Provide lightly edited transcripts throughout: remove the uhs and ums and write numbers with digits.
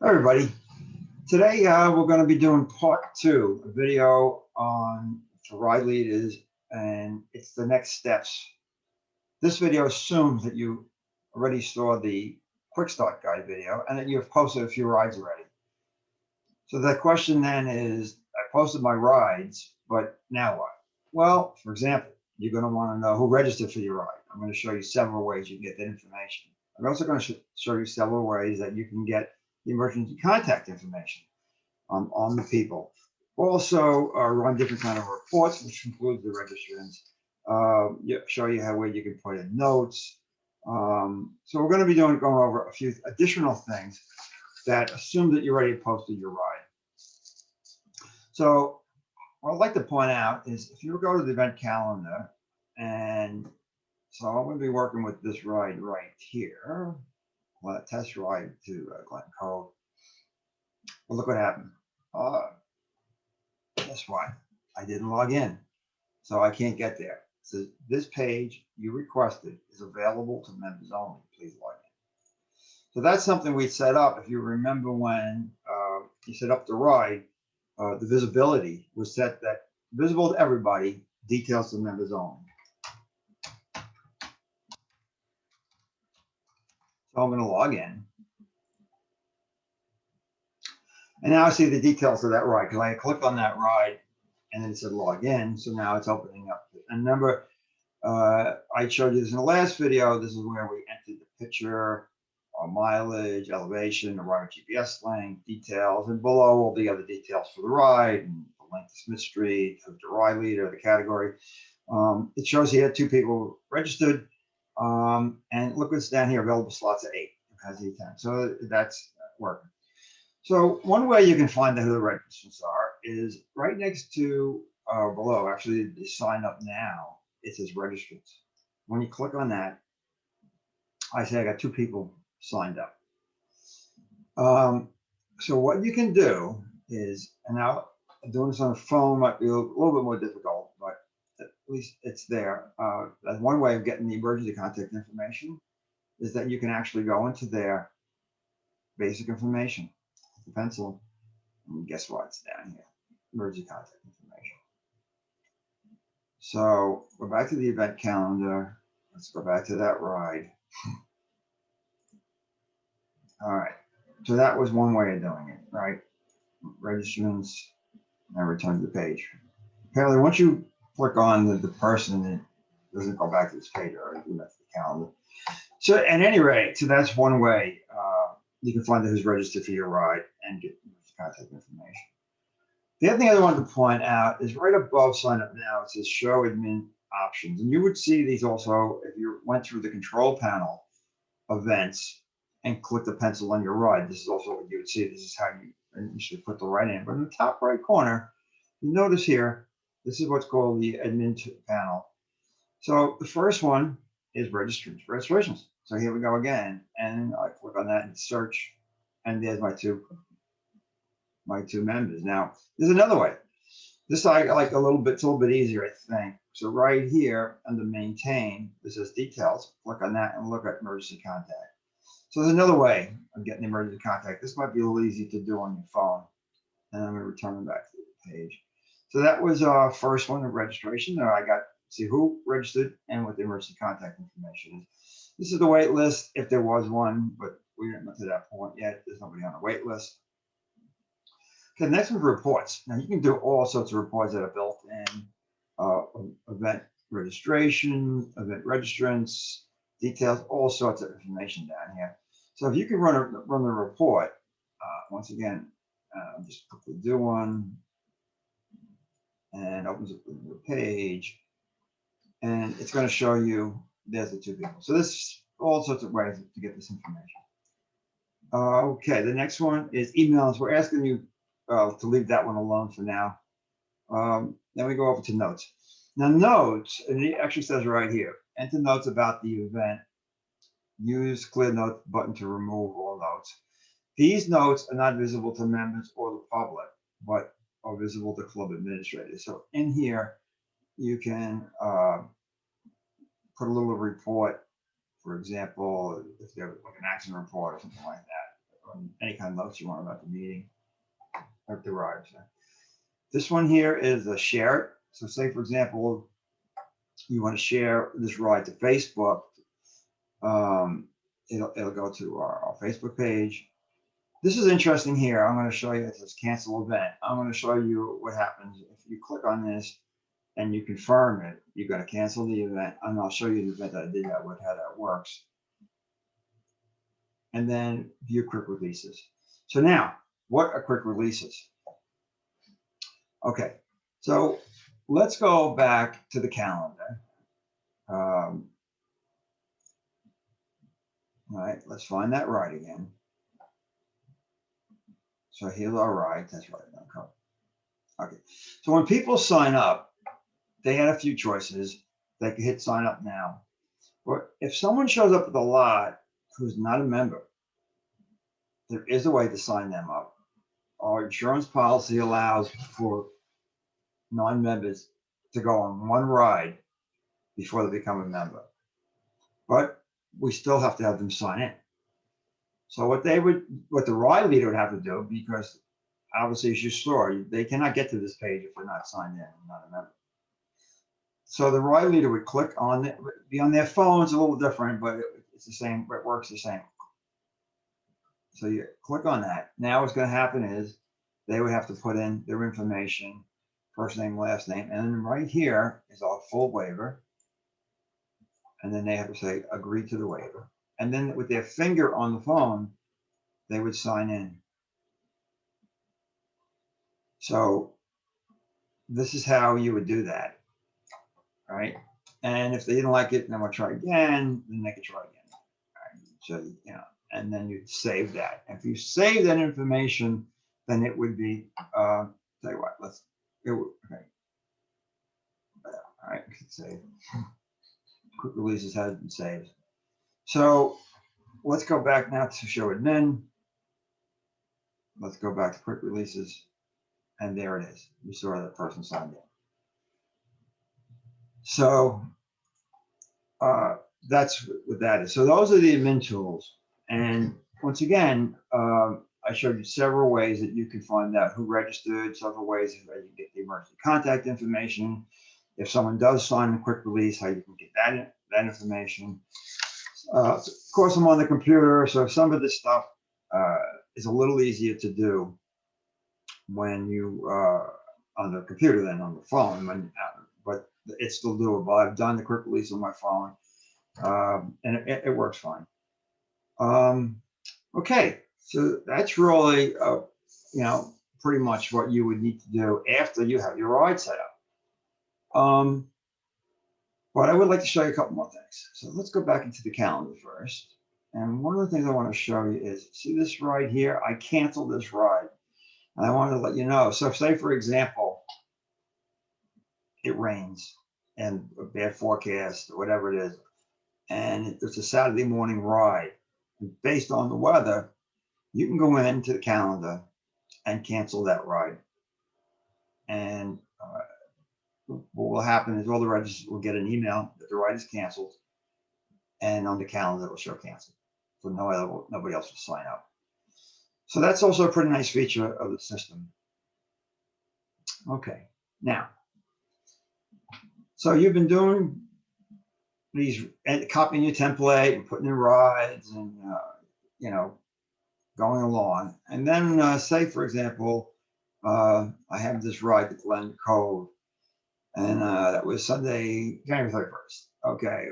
Hi everybody. Today we're going to be doing part two, a video on for ride leaders, and it's the next steps. This video assumes that you already saw the quick start guide video and that you've posted a few rides already. So the question then is, I posted my rides, but now what? Well, for example, you're going to want to know who registered for your ride. I'm going to show you several ways you can get that information. I'm also going to show you several ways that you can get the emergency contact information on the people. Also, run different kind of reports, which includes the registrants. Show you where you can put in notes. So we're going to be going over a few additional things that assume that you already posted your ride. So what I'd like to point out is if you go to the event calendar, and so I'm going to be working with this ride right here. Test ride to Glen Cove. Well, look what happened. Guess what? I didn't log in, so I can't get there. So this page you requested is available to members only. Please log in. So that's something we set up. If you remember when you set up the ride, the visibility was set that visible to everybody, details to members only. So I'm going to log in. And now I see the details of that ride because I clicked on that ride and then it said log in. So now it's opening up. And remember, I showed you this in the last video. This is where we entered the picture, mileage, elevation, the ride GPS link, details, and below all the other details for the ride, and the link to Smith Street, the ride leader, the category. It shows here 2 people registered. And look what's down here, available slots at 8. It has 10. So that's working. So one way you can find out who the registrants are is right next to below, actually the sign up now, it says registrants. When you click on that, I say I got 2 people signed up. So what you can do is, and now doing this on the phone might be a little bit more difficult, but at least it's there. That's one way of getting the emergency contact information is that you can actually go into their basic information, the pencil, and guess what? It's down here, emergency contact information. So go back to the event calendar. Let's go back to that ride. All right. So that was one way of doing it, right? Registrants and return to the page. Apparently, once you click on the person, it doesn't go back to this page or that's the calendar. So at any rate, so that's one way you can find out who's registered for your ride and get contact information. The other thing I wanted to point out is right above sign up now, it says show admin options. And you would see these also if you went through the control panel events and click the pencil on your ride. This is also what you would see. This is how you initially put the ride in. But in the top right corner, you notice here, this is what's called the admin panel. So the first one is registrations. So here we go again. And I click on that and search. And there's my two members. Now, there's another way. This I like a little bit, it's a little bit easier, I think. So right here under maintain, this says details. Click on that and look at emergency contact. So there's another way of getting emergency contact. This might be a little easy to do on your phone. And I'm going to return them back to the page. So that was our first one, the registration. Now I got see who registered and what the emergency contact information is. This is the wait list if there was one, but we didn't get to that point yet. There's nobody on the wait list. Okay, next one, reports. Now you can do all sorts of reports that are built in event registration, event registrants, details, all sorts of information down here. So if you can run the report, once again, just quickly do one, and opens up the page, and it's going to show you there's the 2 people. So there's all sorts of ways to get this information. Okay, the next one is emails. We're asking you to leave that one alone for now. Then we go over to notes. Now notes, and it actually says right here, enter notes about the event. Use clear note button to remove all notes. These notes are not visible to members or the public, but are visible to club administrators. So in here, you can put a little report, for example, if there's like an accident report or something like that, any kind of notes you want about the meeting or the ride. So this one here is a share it. So say, for example, you want to share this ride to Facebook. It'll go to our Facebook page. This is interesting here. I'm going to show you. It says cancel event. I'm going to show you what happens if you click on this and you confirm it. You're going to cancel the event, and I'll show you the event that I did that with, how that works. And then view quick releases. So now, what are quick releases? Okay, so let's go back to the calendar. All right, let's find that ride again. So here's our ride. That's right. Okay. So when people sign up, they had a few choices. They could hit sign up now. Or if someone shows up at the lot who's not a member, there is a way to sign them up. Our insurance policy allows for non-members to go on one ride before they become a member. But we still have to have them sign in. So what the ride leader would have to do, because obviously as you saw, they cannot get to this page if they're not signed in and not a member. So the ride leader would click on it, be on their phone. It's a little different, but it's the same, it works the same. So you click on that. Now what's going to happen is they would have to put in their information, first name, last name, and then right here is our full waiver. And then they have to say, agree to the waiver. And then with their finger on the phone, they would sign in. So this is how you would do that, right? And if they didn't like it, then we'll try again, then they could try again. Right? So, you know, and then you'd save that. If you save that information, then it would be, tell you what, okay. All right, save. Quick releases has been saved. So let's go back now to show admin. Let's go back to quick releases. And there it is. You saw that person signed in. So that's what that is. So those are the admin tools. And once again, I showed you several ways that you can find out who registered, several ways that you can get the emergency contact information. If someone does sign a quick release, how you can get that information. Of course, I'm on the computer, so some of this stuff is a little easier to do when you on the computer than on the phone. But it's still doable. I've done the quick release on my phone, and it works fine. Okay, so that's really, you know, pretty much what you would need to do after you have your ride set up. But I would like to show you a couple more things. So let's go back into the calendar first. And one of the things I want to show you is, see this ride here? I canceled this ride. And I wanted to let you know. So say, for example, it rains and a bad forecast or whatever it is, and it's a Saturday morning ride. And based on the weather, you can go into the calendar and cancel that ride. And what will happen is all the registrants will get an email that the ride is canceled, and on the calendar it will show canceled. So nobody else will sign up. So that's also a pretty nice feature of the system. Okay, now, so you've been doing these, copying your template and putting in rides and, you know, going along. And then say, for example, I have this ride at Glen Cove, and that was Sunday, January 31st. Okay,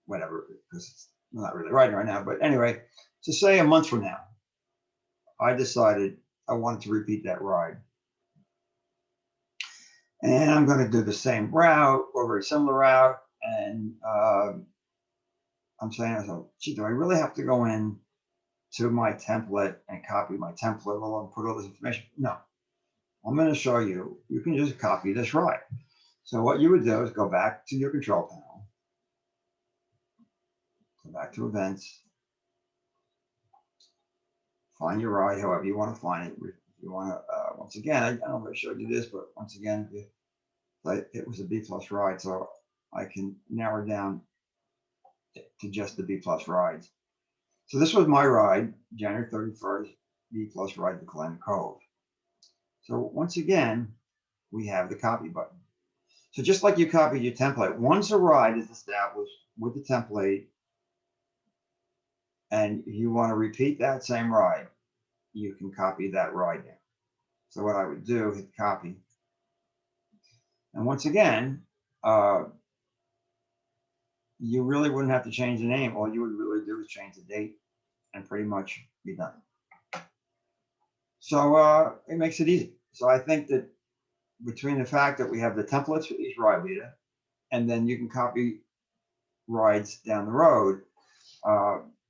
whatever, because it's not really riding right now. But anyway, to say a month from now, I decided I wanted to repeat that ride. And I'm going to do the same route or very similar route. And I'm saying, gee, do I really have to go in to my template and copy my template and put all this information? No, I'm going to show you, you can just copy this ride. So what you would do is go back to your control panel, go back to events, find your ride however you want to find it. If you want to, once again, I don't know if I showed you this, but once again, it was a B+ ride, so I can narrow down to just the B+ rides. So this was my ride, January 31st, B plus ride to Glen Cove. So once again, we have the copy button. So just like you copied your template, once a ride is established with the template and you want to repeat that same ride, you can copy that ride now. So what I would do, hit copy. And once again, you really wouldn't have to change the name. All you would really do is change the date and pretty much be done. So it makes it easy. So I think that between the fact that we have the templates for each ride leader, and then you can copy rides down the road,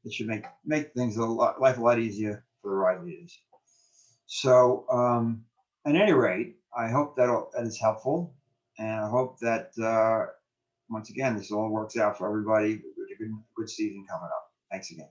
it should make things life a lot easier for the ride leaders. So at any rate, I hope that is helpful, and I hope that once again this all works out for everybody with a good season coming up. Thanks again.